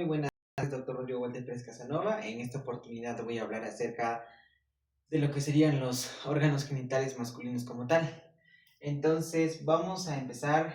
muy buenas tardes, doctor Rodrigo Walter Pérez Casanova. En esta oportunidad voy a hablar acerca de lo que serían los órganos genitales masculinos como tal. Entonces, vamos a empezar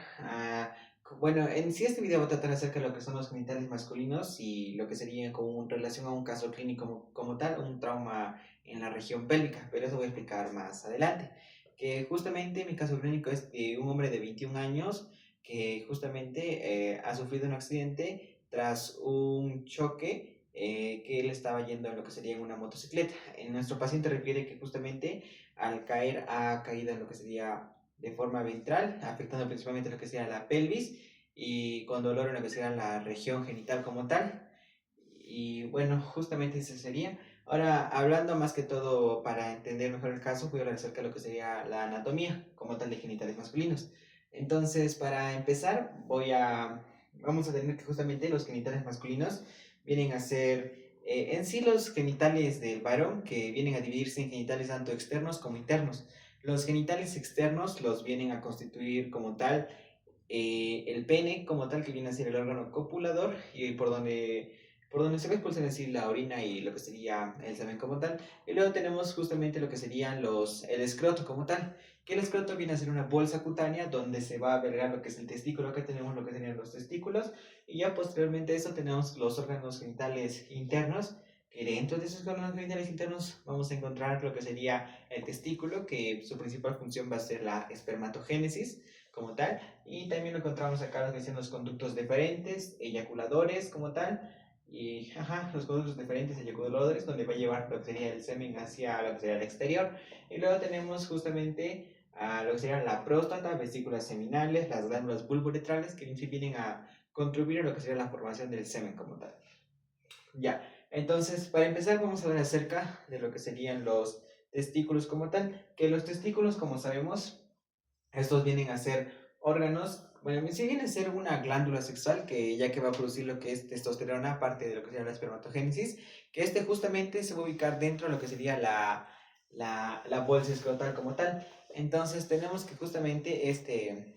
bueno, en sí este video va a tratar acerca de lo que son los genitales masculinos y lo que sería con relación a un caso clínico como tal, un trauma en la región pélvica, pero eso voy a explicar más adelante. Que justamente mi caso clínico es de un hombre de 21 años que justamente ha sufrido un accidente tras un choque que él estaba yendo en lo que sería en una motocicleta. Nuestro paciente refiere que justamente al caer ha caído en lo que sería de forma ventral, afectando principalmente lo que sería la pelvis y con dolor en lo que sería la región genital como tal. Y bueno, justamente eso sería. Ahora, hablando más que todo para entender mejor el caso, voy a hablar acerca de lo que sería la anatomía como tal de genitales masculinos. Entonces, para empezar, vamos a tener que justamente los genitales masculinos vienen a ser en sí los genitales del varón que vienen a dividirse en genitales tanto externos como internos. Los genitales externos los vienen a constituir como tal el pene como tal que viene a ser el órgano copulador y por donde se va a expulsar decir la orina y lo que sería el semen como tal. Y luego tenemos justamente lo que serían el escroto como tal, que el escroto viene a ser una bolsa cutánea donde se va a albergar lo que es el testículo. Acá tenemos lo que serían los testículos y ya posteriormente a eso tenemos los órganos genitales internos, que dentro de esos órganos genitales internos vamos a encontrar lo que sería el testículo, que su principal función va a ser la espermatogénesis como tal, y también lo encontramos acá lo que son los conductos deferentes, eyaculadores como tal, y los conductos deferentes, eyaculadores, donde va a llevar lo que sería el semen hacia lo que sería el exterior. Y luego tenemos justamente lo que sería la próstata, vesículas seminales, las glándulas vulvoretrales, que vienen a contribuir a lo que sería la formación del semen como tal. Ya, entonces, para empezar vamos a hablar acerca de lo que serían los testículos como tal, que los testículos, como sabemos, estos vienen a ser órganos, bueno, si viene a ser una glándula sexual que ya que va a producir lo que es testosterona, aparte de lo que sería la espermatogénesis, que justamente se va a ubicar dentro de lo que sería la bolsa escrotal como tal. Entonces tenemos que justamente este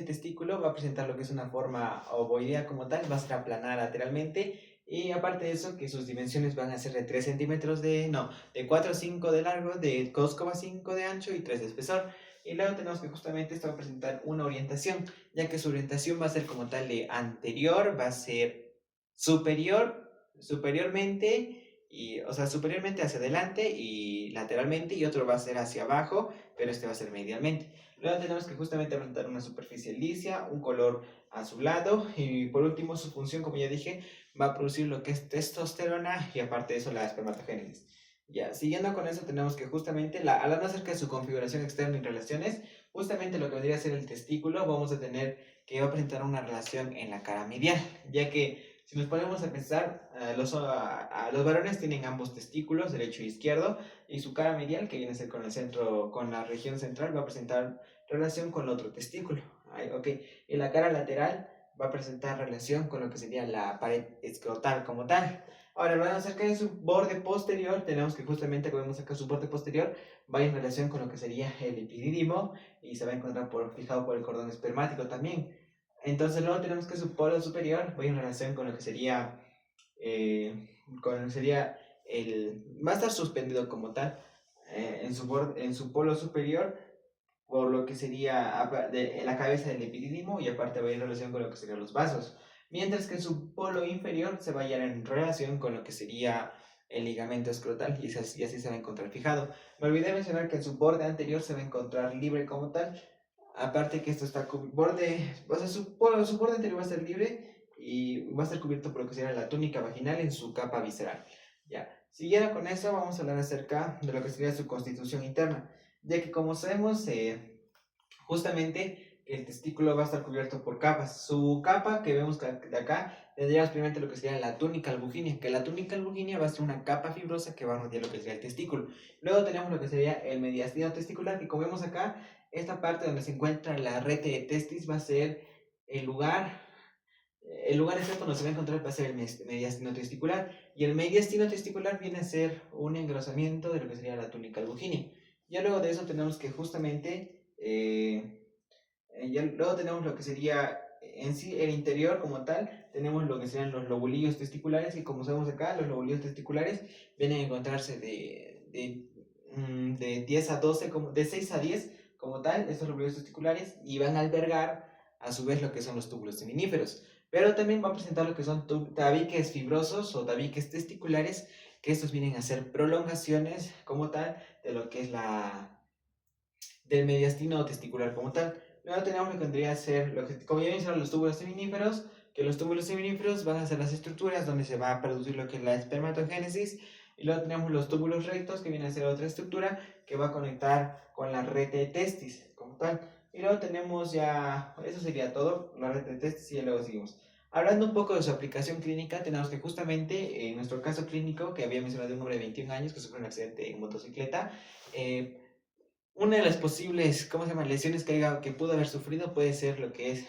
testículo va a presentar lo que es una forma ovoidea como tal, va a ser aplanada lateralmente y aparte de eso que sus dimensiones van a ser de 3 centímetros de 4 a 5 de largo, de 2,5 de ancho y 3 de espesor. Y luego tenemos que justamente esto va a presentar una orientación, ya que su orientación va a ser como tal de anterior, va a ser superiormente, o sea, superiormente hacia adelante y lateralmente, y otro va a ser hacia abajo, pero este va a ser medialmente. Luego tenemos que justamente presentar una superficie lisa, un color azulado y por último su función, como ya dije, va a producir lo que es testosterona y aparte de eso la espermatogénesis. Ya, siguiendo con eso tenemos que justamente, hablando acerca de su configuración externa y relaciones, justamente lo que vendría a ser el testículo, vamos a tener que va a presentar una relación en la cara medial, ya que si nos ponemos a pensar, los varones tienen ambos testículos, derecho e izquierdo, y su cara medial, que viene a ser con el centro, con la región central, va a presentar relación con el otro testículo. Ok. Y la cara lateral va a presentar relación con lo que sería la pared escrotal como tal. Ahora, hablando acerca de su borde posterior, tenemos que justamente, como vemos acá, su borde posterior va en relación con lo que sería el epidídimo y se va a encontrar fijado por el cordón espermático también. Entonces, luego tenemos que su polo superior va en relación con lo que sería va a estar suspendido como tal en su polo superior por lo que sería la cabeza del epidídimo y aparte va a ir en relación con lo que serían los vasos. Mientras que en su polo inferior se va a hallar en relación con lo que sería el ligamento escrotal y así se va a encontrar fijado. Me olvidé mencionar que en su borde anterior se va a encontrar libre como tal. Aparte que esto está o sea, su borde anterior va a ser libre y va a estar cubierto por lo que sería la túnica vaginal en su capa visceral. Ya. Siguiendo con eso, vamos a hablar acerca de lo que sería su constitución interna, ya que como sabemos, justamente el testículo va a estar cubierto por capas. Su capa que vemos de acá tendríamos primero lo que sería la túnica albuginea, que la túnica albuginea va a ser una capa fibrosa que va a rodear lo que sería el testículo. Luego tenemos lo que sería el mediastino testicular, que como vemos acá, esta parte donde se encuentra la rete de testis va a ser el lugar exacto donde se va a encontrar va a ser el mediastino testicular, y el mediastino testicular viene a ser un engrosamiento de lo que sería la túnica albuginea. Ya luego de eso tenemos que justamente ya luego tenemos lo que sería en sí, el interior como tal, tenemos lo que serían los lobulillos testiculares, y como sabemos acá, los lobulillos testiculares vienen a encontrarse de 10 a 12, como, de 6 a 10 como tal, estos lobulillos testiculares, y van a albergar a su vez lo que son los túbulos seminíferos. Pero también va a presentar lo que son tabiques fibrosos o tabiques testiculares, que estos vienen a ser prolongaciones como tal de lo que es del mediastino testicular como tal. Luego tenemos lo que vendría a ser, como ya mencionaron, los túbulos seminíferos, que los túbulos seminíferos van a ser las estructuras donde se va a producir lo que es la espermatogénesis. Y luego tenemos los túbulos rectos, que viene a ser otra estructura que va a conectar con la red de testis como tal. Y luego tenemos ya, eso sería todo, la red de testis, y luego seguimos. Hablando un poco de su aplicación clínica, tenemos que justamente en nuestro caso clínico, que había mencionado de un hombre de 21 años que sufrió un accidente en motocicleta, eh, una de las posibles, ¿cómo se llama?, lesiones que pudo haber sufrido puede ser lo que es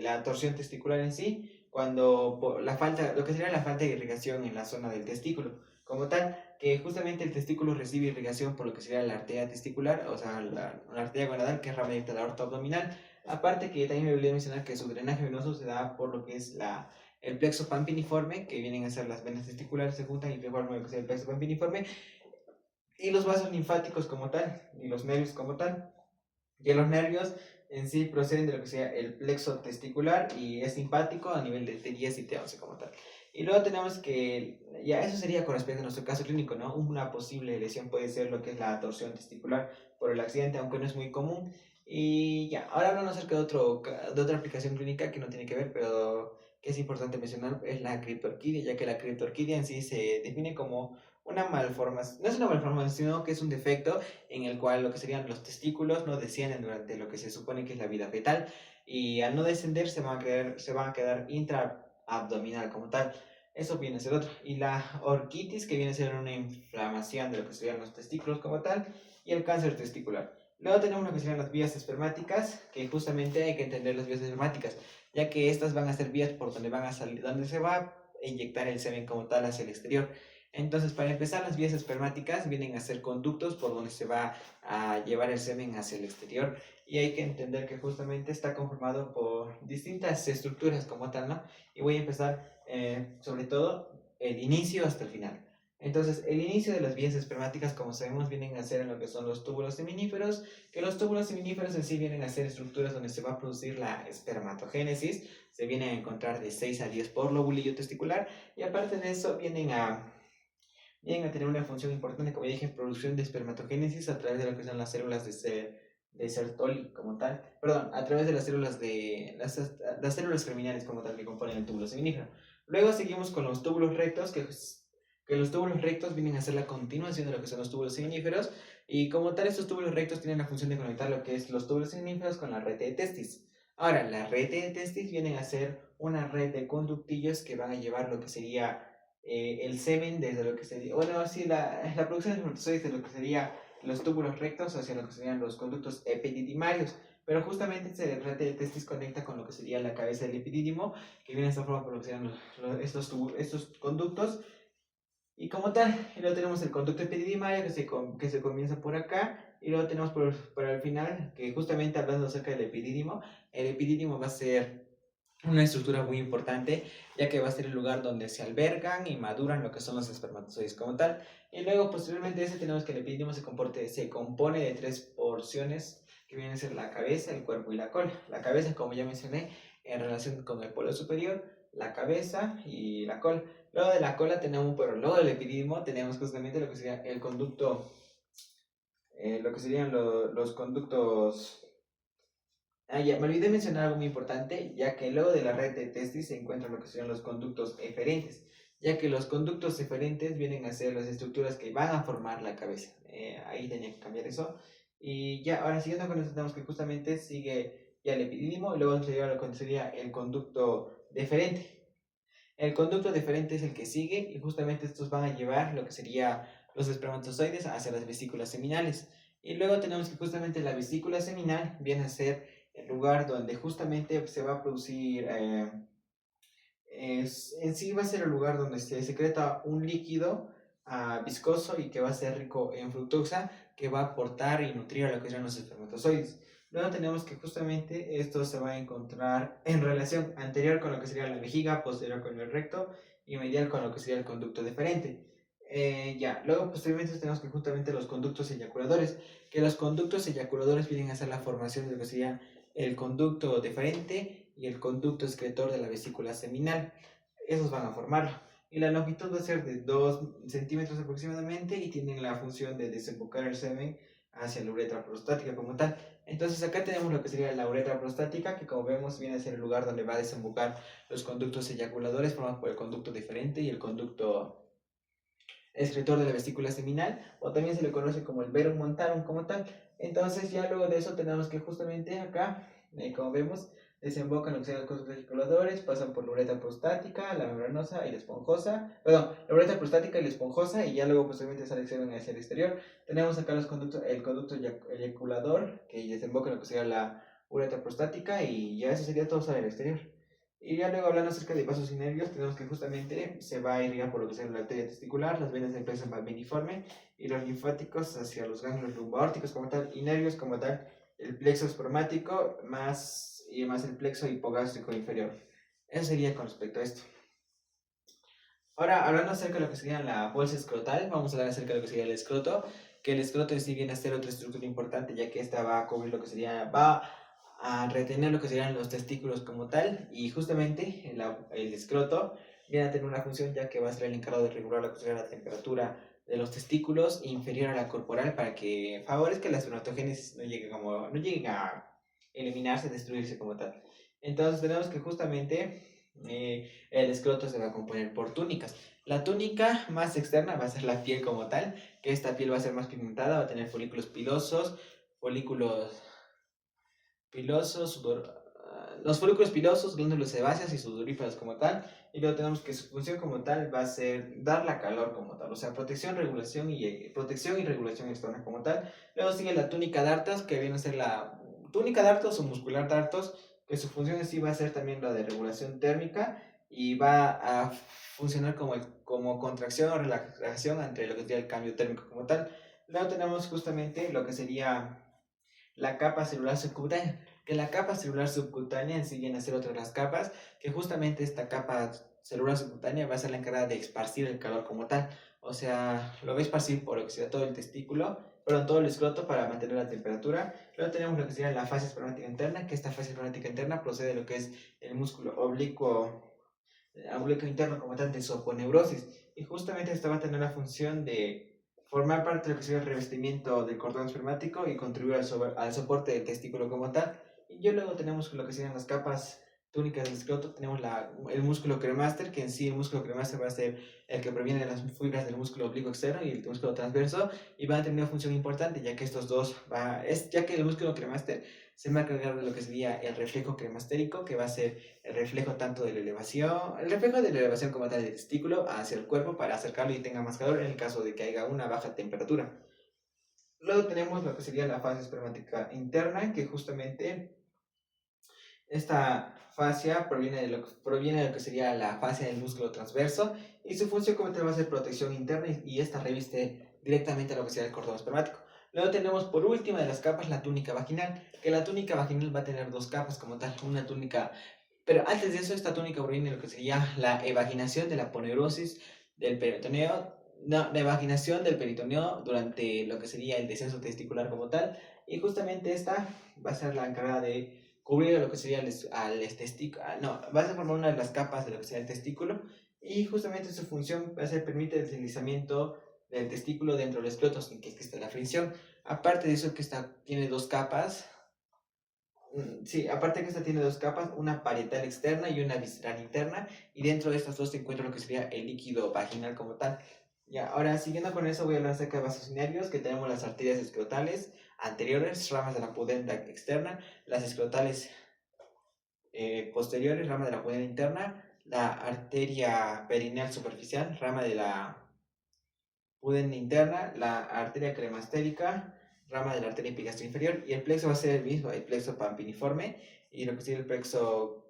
la torsión testicular en sí, cuando por la falta, lo que sería la falta de irrigación en la zona del testículo, como tal, que justamente el testículo recibe irrigación por lo que sería la arteria testicular, o sea, la arteria gonadal, que es realmente la aorta abdominal. Aparte que también me olvidé mencionar que su drenaje venoso se da por lo que es el plexo pampiniforme, que vienen a ser las venas testiculares, se juntan y forman lo que es el plexo pampiniforme, y los vasos linfáticos como tal, y los nervios como tal. Y los nervios en sí proceden de lo que sea el plexo testicular y es simpático a nivel de T10 y T11 como tal. Y luego tenemos que, ya eso sería con respecto a nuestro caso clínico, ¿no? Una posible lesión puede ser lo que es la torsión testicular por el accidente, aunque no es muy común. Y ya, ahora hablando acerca de otra aplicación clínica que no tiene que ver, pero que es importante mencionar, es la criptorquidia, ya que la criptorquidia en sí se define como una malformación, no es una malformación, sino que es un defecto en el cual lo que serían los testículos no descienden durante lo que se supone que es la vida fetal, y al no descender se van a quedar intraabdominal como tal. Eso viene a ser otro. Y la orquitis, que viene a ser una inflamación de lo que serían los testículos como tal, y el cáncer testicular. Luego tenemos lo que serían las vías espermáticas, que justamente hay que entender las vías espermáticas, ya que estas van a ser vías por donde van a salir, donde se va a inyectar el semen como tal hacia el exterior. Entonces, para empezar, las vías espermáticas vienen a ser conductos por donde se va a llevar el semen hacia el exterior, y hay que entender que justamente está conformado por distintas estructuras como tal, ¿no? Y voy a empezar sobre todo el inicio hasta el final. Entonces, el inicio de las vías espermáticas, como sabemos, vienen a ser en lo que son los túbulos seminíferos, que los túbulos seminíferos en sí vienen a ser estructuras donde se va a producir la espermatogénesis, se vienen a encontrar de 6 a 10 por lobulillo testicular, y aparte de eso vienen a tener una función importante, como ya dije, en producción de espermatogénesis a través de lo que son las células de Sertoli como tal, perdón, a través de las células las células germinales como tal que componen el túbulo seminífero. Luego seguimos con los túbulos rectos, que los túbulos rectos vienen a ser la continuación de lo que son los túbulos seminíferos, y como tal estos túbulos rectos tienen la función de conectar lo que es los túbulos seminíferos con la red de testis. Ahora, la red de testis vienen a ser una red de conductillos que van a llevar lo que sería el semen desde lo que sería, bueno, sí, la producción de espermatozoides de lo que sería los túbulos rectos hacia lo que serían los conductos epididimarios. Pero justamente este red de testis conecta con lo que sería la cabeza del epidídimo, que viene de esta forma por lo que serían estos conductos. Y como tal, y luego tenemos el conducto epididimario que se comienza por acá, y luego tenemos por el final, que justamente hablando acerca del epidídimo, el epidídimo va a ser una estructura muy importante, ya que va a ser el lugar donde se albergan y maduran lo que son los espermatozoides como tal. Y luego, posteriormente, ese tenemos que el epidídimo se compone de tres porciones, que vienen a ser la cabeza, el cuerpo y la cola. La cabeza, como ya mencioné, en relación con el polo superior, la cabeza y la cola. Luego de la cola tenemos, pero luego del epidídimo tenemos justamente lo que sería el conducto, lo que serían los conductos. Ah, ya, me olvidé mencionar algo muy importante, ya que luego de la red de testis se encuentran lo que son los conductos eferentes, ya que los conductos eferentes vienen a ser las estructuras que van a formar la cabeza. Ahí tenía que cambiar eso. Y ya, ahora siguiendo con eso, tenemos que justamente sigue ya el epidídimo, y luego sería lo que sería el conducto deferente. El conducto deferente es el que sigue, y justamente estos van a llevar lo que sería los espermatozoides hacia las vesículas seminales. Y luego tenemos que justamente la vesícula seminal viene a ser el lugar donde justamente se va a producir, en sí va a ser el lugar donde se secreta un líquido viscoso y que va a ser rico en fructosa, que va a aportar y nutrir a lo que son los espermatozoides. Luego tenemos que justamente esto se va a encontrar en relación anterior con lo que sería la vejiga, posterior con el recto y medial con lo que sería el conducto deferente. Luego posteriormente tenemos que justamente los conductos eyaculadores, que los conductos eyaculadores vienen a ser la formación de lo que sería el conducto deferente y el conducto excretor de la vesícula seminal. Esos van a formarlo. Y la longitud va a ser de 2 centímetros aproximadamente y tienen la función de desembocar el semen hacia la uretra prostática como tal. Entonces acá tenemos lo que sería la uretra prostática, que como vemos viene a ser el lugar donde va a desembocar los conductos eyaculadores formados por el conducto deferente y el conducto excretor de la vesícula seminal, o también se le conoce como el verum montarum como tal. Entonces ya luego de eso tenemos que justamente acá, como vemos, desembocan lo que sean los conductos eyaculadores, pasan por la uretra prostática, la membranosa y la esponjosa, perdón, la uretra prostática y la esponjosa, y ya luego posteriormente sale hacia el exterior. Tenemos acá los conductos, el conducto eyaculador, que desemboca en lo que sería la uretra prostática, y ya eso sería todo hacia el exterior. Y ya luego hablando acerca de vasos y nervios, tenemos que justamente se va a irrigar por lo que sea la arteria testicular, las venas del plexo veniforme y los linfáticos hacia los ganglios lumbaórticos como tal, y nervios como tal, el plexo espromático más el plexo hipogástrico inferior. Eso sería con respecto a esto. Ahora, hablando acerca de lo que sería la bolsa escrotal, vamos a hablar acerca de lo que sería el escroto, que el escroto en sí viene a ser otra estructura importante, ya que esta va a cubrir lo que sería, va a retener lo que serían los testículos como tal, y justamente el escroto viene a tener una función ya que va a ser el encargado de regular lo que sería la temperatura de los testículos inferior a la corporal para que favorezca la espermatogénesis, no lleguen a eliminarse, destruirse como tal. Entonces tenemos que justamente el escroto se va a componer por túnicas. La túnica más externa va a ser la piel como tal, que esta piel va a ser más pigmentada, va a tener folículos pilosos, folículos pilosos, los folículos pilosos, glándulas sebáceas y sudoríparas como tal. Y luego tenemos que su función como tal va a ser dar la calor como tal, o sea, protección y regulación externa como tal. Luego sigue la túnica dartos, que viene a ser la túnica dartos o muscular dartos, que su función en sí va a ser también la de regulación térmica y va a funcionar como contracción o relajación entre lo que sería el cambio térmico como tal. Luego tenemos justamente lo que sería la capa celular subcutánea, que la capa celular subcutánea en sí viene a ser otra de las capas, que justamente esta capa celular subcutánea va a ser la encargada de esparcir el calor como tal, o sea, lo va a esparcir por lo que sea todo el testículo, perdón, todo el escroto para mantener la temperatura. Luego tenemos lo que sería la fase espermática interna, que esta fase espermática interna procede de lo que es el músculo oblicuo interno como tal de su aponeurosis, y justamente esta va a tener la función de formar parte de lo que sería el revestimiento del cordón espermático y contribuir al soporte del testículo como tal. Y yo luego tenemos lo que serían las capas túnicas del escroto, tenemos el músculo cremaster, que en sí el músculo cremaster va a ser el que proviene de las fibras del músculo oblicuo externo y el músculo transverso, y van a tener una función importante, ya que estos dos ya que el músculo cremaster se va a cargar de lo que sería el reflejo cremastérico, que va a ser el reflejo tanto de la elevación, el reflejo de la elevación como tal del testículo hacia el cuerpo para acercarlo y tenga más calor en el caso de que haya una baja temperatura. Luego tenemos lo que sería la fase espermática interna, que justamente esta fascia proviene de lo que sería la fascia del músculo transverso, y su función como tal va a ser protección interna, y esta reviste directamente a lo que sería el cordón espermático. Luego tenemos por última de las capas la túnica vaginal, que la túnica vaginal va a tener dos capas como tal, una túnica, pero antes de eso esta túnica proviene de lo que sería la evaginación de la poneurosis del peritoneo, no, la evaginación del peritoneo durante lo que sería el descenso testicular como tal, y justamente esta va a ser la encargada de cubrir lo que sería al testículo, no, va a formar una de las capas de lo que sería el testículo, y justamente su función va a ser permite el deslizamiento del testículo dentro del escroto sin que esté la fricción. Aparte de eso que esta tiene dos capas, sí, aparte que esta tiene dos capas, una parietal externa y una visceral interna, y dentro de estas dos se encuentra lo que sería el líquido vaginal como tal. Ya, ahora siguiendo con eso voy a hablar acerca de vasos nervios, que tenemos las arterias escrotales anteriores, ramas de la pudenda externa, las escrotales posteriores, rama de la pudenda interna, la arteria perineal superficial, rama de la pudenda interna, la arteria cremastérica, rama de la arteria epigastria inferior, y el plexo va a ser el mismo, el plexo pampiniforme, y lo que sería el plexo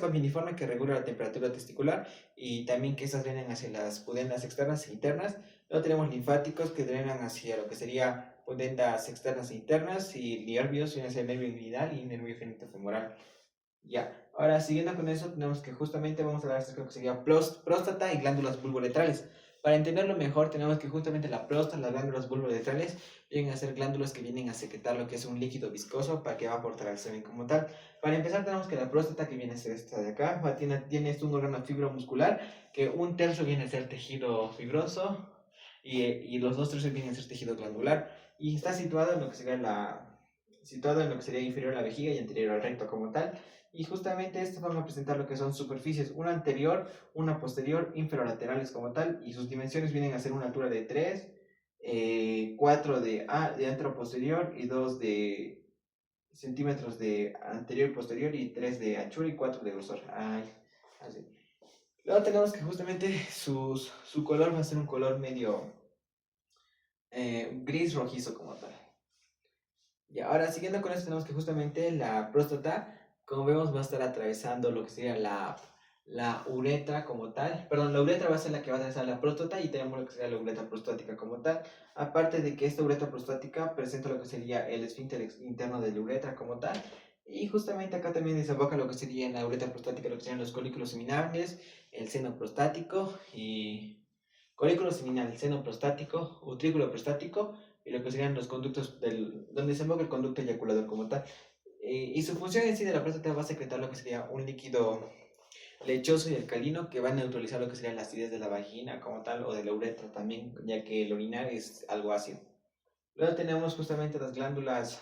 pampiniforme que regula la temperatura testicular, y también que estas vienen hacia las pudendas externas e internas. Luego tenemos linfáticos que drenan hacia lo que sería pudendas externas e internas, y nervios, viene a ser nervio inguinal y nervio genitofemoral. Ya, ahora siguiendo con eso, tenemos que justamente vamos a hablar acerca de lo que sería próstata y glándulas bulboretrales. Para entenderlo mejor, tenemos que justamente la próstata, las glándulas bulboretrales, vienen a ser glándulas que vienen a secretar lo que es un líquido viscoso para que va a aportar al semen como tal. Para empezar, tenemos que la próstata, que viene a ser esta de acá, tiene un órgano fibromuscular, que un tercio viene a ser tejido fibroso y los dos tercios vienen a ser tejido glandular. Y está situado en lo que sería situado en lo que sería inferior a la vejiga y anterior al recto como tal. Y justamente estas van a presentar lo que son superficies, una anterior, una posterior, inferolaterales como tal, y sus dimensiones vienen a ser una altura de 3, 4 de antero posterior y 2 de centímetros de anterior y posterior y 3 de anchura y 4 de grosor. Ay, así. Luego tenemos que justamente su color va a ser un color medio gris rojizo como tal. Y ahora, siguiendo con esto, tenemos que justamente la próstata, como vemos, va a estar atravesando lo que sería la uretra como tal. Perdón, la uretra va a ser la que va a atravesar la próstata, y tenemos lo que sería la uretra prostática como tal. Aparte de que esta uretra prostática presenta lo que sería el esfínter interno de la uretra como tal. Y justamente acá también desemboca lo que sería en la uretra prostática, lo que serían los colículos seminales, el seno prostático y colículo seminal, seno prostático, utrículo prostático y lo que serían los conductos donde se enfoca el conducto eyaculador como tal. Y su función en sí de la próstata va a secretar lo que sería un líquido lechoso y alcalino que va a neutralizar lo que sería la acidez de la vagina como tal o de la uretra también, ya que el orinar es algo ácido. Luego tenemos justamente las glándulas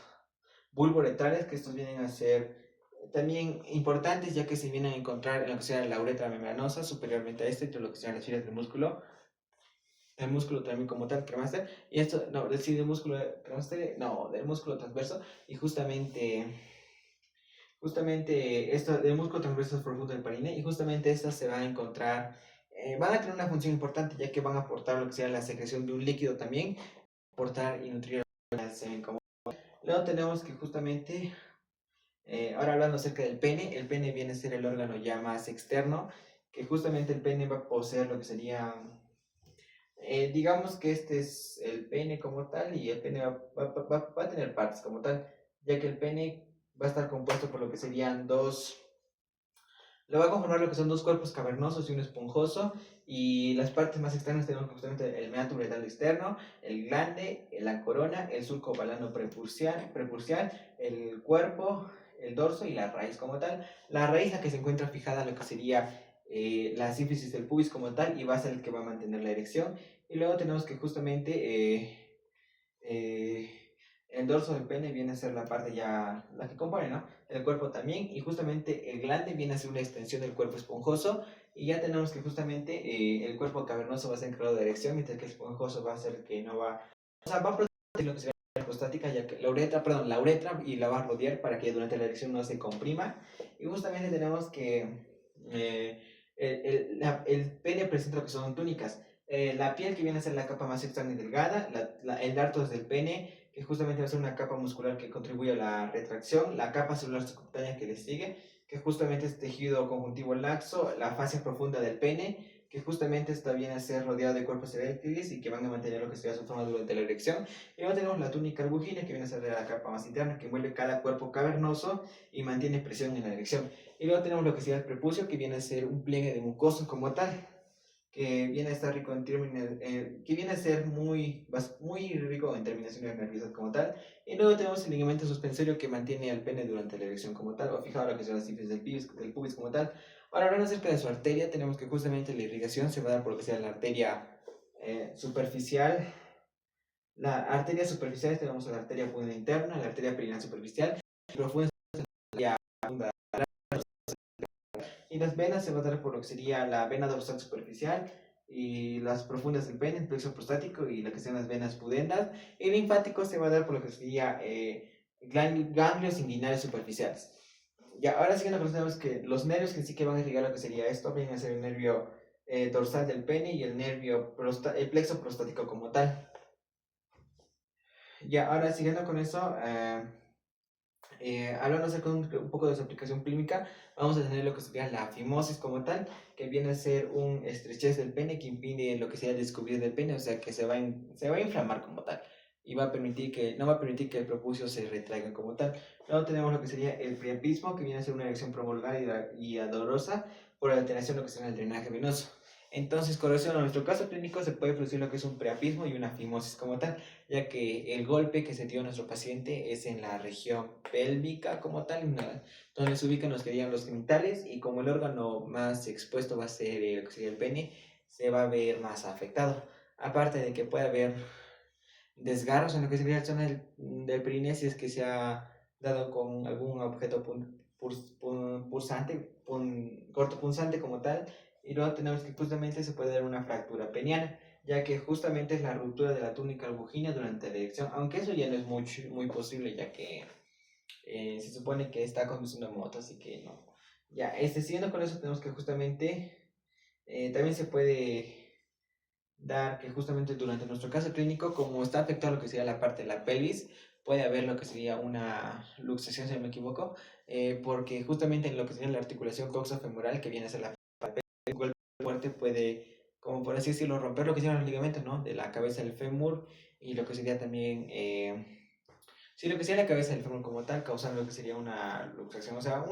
bulboretales, que estos vienen a ser también importantes, ya que se vienen a encontrar en lo que sea la uretra membranosa superiormente a este, entre lo que sean las fibras del músculo, el músculo también como tal, cremaster, y esto, no, del músculo cremaster, no, del músculo transverso, y justamente esto del músculo transverso es profundo del parine, y justamente estas se van a encontrar, van a tener una función importante, ya que van a aportar lo que sea la secreción de un líquido también, aportar y nutrir al semen como. Luego tenemos que justamente, ahora hablando acerca del pene, el pene viene a ser el órgano ya más externo, que justamente el pene va a poseer lo que sería digamos que este es el pene como tal, y el pene va a tener partes como tal, ya que el pene va a estar compuesto por lo que serían lo va a conformar lo que son dos cuerpos cavernosos y uno esponjoso, y las partes más externas tenemos justamente el meato uretral externo, el glande, la corona, el surco balano prepulsial, el cuerpo, el dorso y la raíz como tal. La raíz la que se encuentra fijada lo que sería la sínfisis del pubis como tal, y va a ser el que va a mantener la erección. Y luego tenemos que justamente eh, el dorso del pene viene a ser la parte ya, la que compone, ¿no? El cuerpo también, y justamente el glande viene a ser una extensión del cuerpo esponjoso, y ya tenemos que justamente el cuerpo cavernoso va a ser encargado de erección, mientras que el esponjoso va a ser el que no va, o sea, va a producir lo que sería la prostática, ya que la uretra, y la va a rodear para que durante la erección no se comprima. Y justamente tenemos que el pene presenta lo que son túnicas. La piel, que viene a ser la capa más externa y delgada, el darto desde el pene, que justamente va a ser una capa muscular que contribuye a la retracción, la capa celular subcutánea que le sigue, que justamente es tejido conjuntivo laxo, la fascia profunda del pene, que justamente está bien a ser rodeado de cuerpos eréctiles y que van a mantener lo que sea su forma durante la erección. Y luego tenemos la túnica arbuginia, que viene a ser la capa más interna, que envuelve cada cuerpo cavernoso y mantiene presión en la erección. Y luego tenemos lo que sería el prepucio, que viene a ser un pliegue de mucoso como tal, que viene a estar rico en que viene a ser muy rico en terminaciones nerviosas como tal. Y luego tenemos el ligamento suspensorio, que mantiene al pene durante la erección como tal, o fijado lo que son las sínfisis del pubis como tal. Ahora, hablando acerca de su arteria, tenemos que justamente la irrigación se va a dar por lo que sea la arteria superficial. La arteria superficial tenemos la arteria pudenda interna, la arteria perineal superficial, profunda, y las venas se va a dar por lo que sería la vena dorsal superficial y las profundas del pene, el plexo prostático y lo que sean las venas pudendas. Y el linfático se va a dar por lo que sería ganglios inguinales superficiales. Ya, ahora sí nos tenemos que los nervios que sí que van a irrigar lo que sería esto, vienen a ser el nervio dorsal del pene y el nervio el plexo prostático como tal. Ya, ahora siguiendo con eso, hablando acerca un poco de su aplicación clínica, vamos a tener lo que sería la fimosis como tal, que viene a ser un estrechez del pene que impide lo que sea el descubrir del pene, o sea que se va a inflamar como tal. y no va a permitir que el prepucio se retraiga como tal. Luego tenemos lo que sería el priapismo, que viene a ser una erección prolongada y dolorosa por alteración de lo que sería el drenaje venoso. Entonces, con relación a nuestro caso clínico, se puede producir lo que es un priapismo y una fimosis como tal, ya que el golpe que se dio a nuestro paciente es en la región pélvica como tal, donde se ubican los que serían los genitales, y como el órgano más expuesto va a ser lo que sería el pene, se va a ver más afectado. Aparte de que puede haber desgarros en lo que sería la zona del perineo si es que se ha dado con algún objeto cortopunzante como tal, y luego tenemos que justamente se puede dar una fractura peniana, ya que justamente es la ruptura de la túnica albuginea durante la erección, aunque eso ya no es muy posible, ya que se supone que está conduciendo moto, así que no. Ya, siguiendo con eso, tenemos que justamente también se puede dar que justamente durante nuestro caso clínico, como está afectado lo que sería la parte de la pelvis, puede haber lo que sería una luxación, si no me equivoco, porque justamente en lo que sería la articulación coxofemoral, que viene a ser la parte del golpe fuerte, puede, como por así decirlo, romper lo que serían los ligamentos, ¿no? De la cabeza del fémur y lo que sería también, sí, lo que sería la cabeza del fémur como tal, causando lo que sería una luxación, o sea,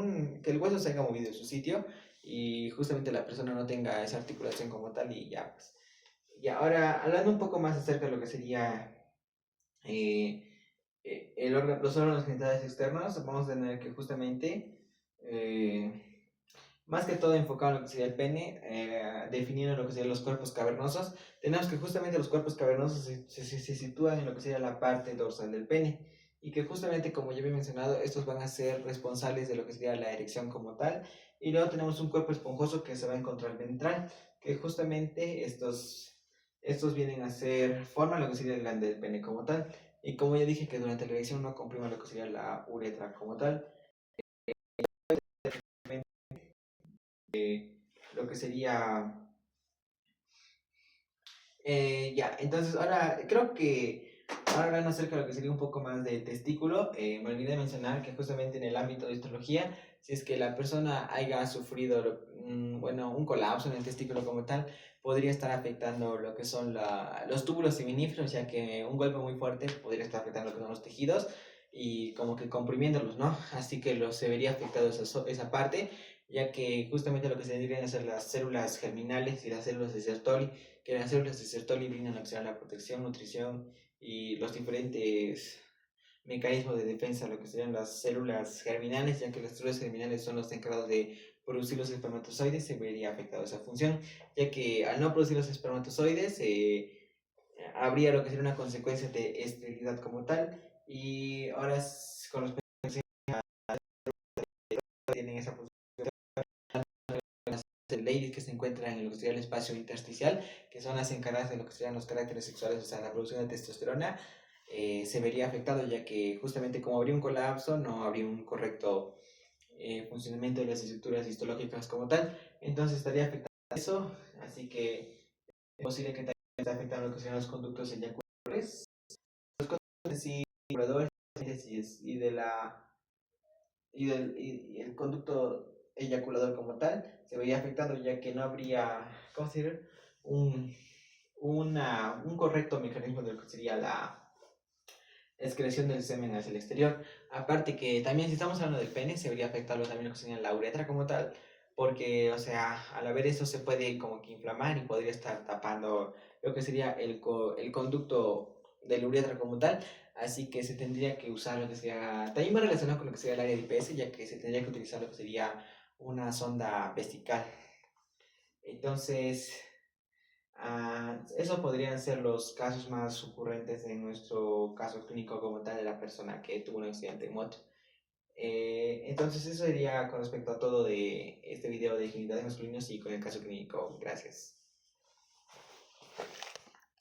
que el hueso se haya movido de su sitio y justamente la persona no tenga esa articulación como tal y ya, pues. Y ahora, hablando un poco más acerca de lo que sería eh, los órganos genitales externos, vamos a tener que justamente, más que todo enfocado en lo que sería el pene, definiendo lo que serían los cuerpos cavernosos, tenemos que justamente los cuerpos cavernosos se sitúan en lo que sería la parte dorsal del pene. Y que justamente, como ya había mencionado, estos van a ser responsables de lo que sería la erección como tal. Y luego tenemos un cuerpo esponjoso que se va a encontrar ventral, que justamente estos vienen a ser, forman lo que sería el glande del pene como tal. Y como ya dije que durante la erección no comprime lo que sería la uretra como tal, lo que sería ya, entonces ahora creo que ahora hablando acerca de lo que sería un poco más de testículo, me olvidé de mencionar que justamente en el ámbito de histología, si es que la persona haya sufrido, bueno, un colapso en el testículo como tal, podría estar afectando lo que son los túbulos seminíferos, ya que un golpe muy fuerte podría estar afectando lo que son los tejidos y como que comprimiéndolos, ¿no? Así que se vería afectado esa parte, ya que justamente lo que se deberían hacer las células germinales y las células de Sertoli, que las células de Sertoli brindan la protección, nutrición y los diferentes mecanismos de defensa, lo que serían las células germinales, ya que las células germinales son los encargados de producir los espermatozoides, se vería afectado esa función, ya que al no producir los espermatozoides habría lo que sería una consecuencia de esterilidad como tal, y ahora con los tienen esa función de ladies que se encuentran en lo que sería el espacio intersticial, que son las encargadas de lo que serían los caracteres sexuales, o sea, la producción de testosterona, se vería afectado, ya que justamente como habría un colapso, no habría un correcto funcionamiento de las estructuras histológicas como tal, entonces estaría afectado eso, así que es posible que también esté afectando lo que serían los conductos eyaculares, los conductos eyaculadores y de la y el conducto eyaculador como tal se vería afectado, ya que no habría, ¿cómo se dice? Un, un correcto mecanismo de lo que sería la excreción del semen hacia el exterior. Aparte que también si estamos hablando del pene, se vería afectado también lo que sería la uretra como tal, porque, o sea, al haber eso se puede como que inflamar y podría estar tapando lo que sería el conducto de la uretra como tal, así que se tendría que usar lo que sería, también va relacionado con lo que sería el área de IPS, ya que se tendría que utilizar lo que sería una sonda vesical. Entonces, eso podrían ser los casos más ocurrentes en nuestro caso clínico como tal de la persona que tuvo un accidente en moto. Entonces eso sería con respecto a todo de este video de genitales masculinos y con el caso clínico. Gracias.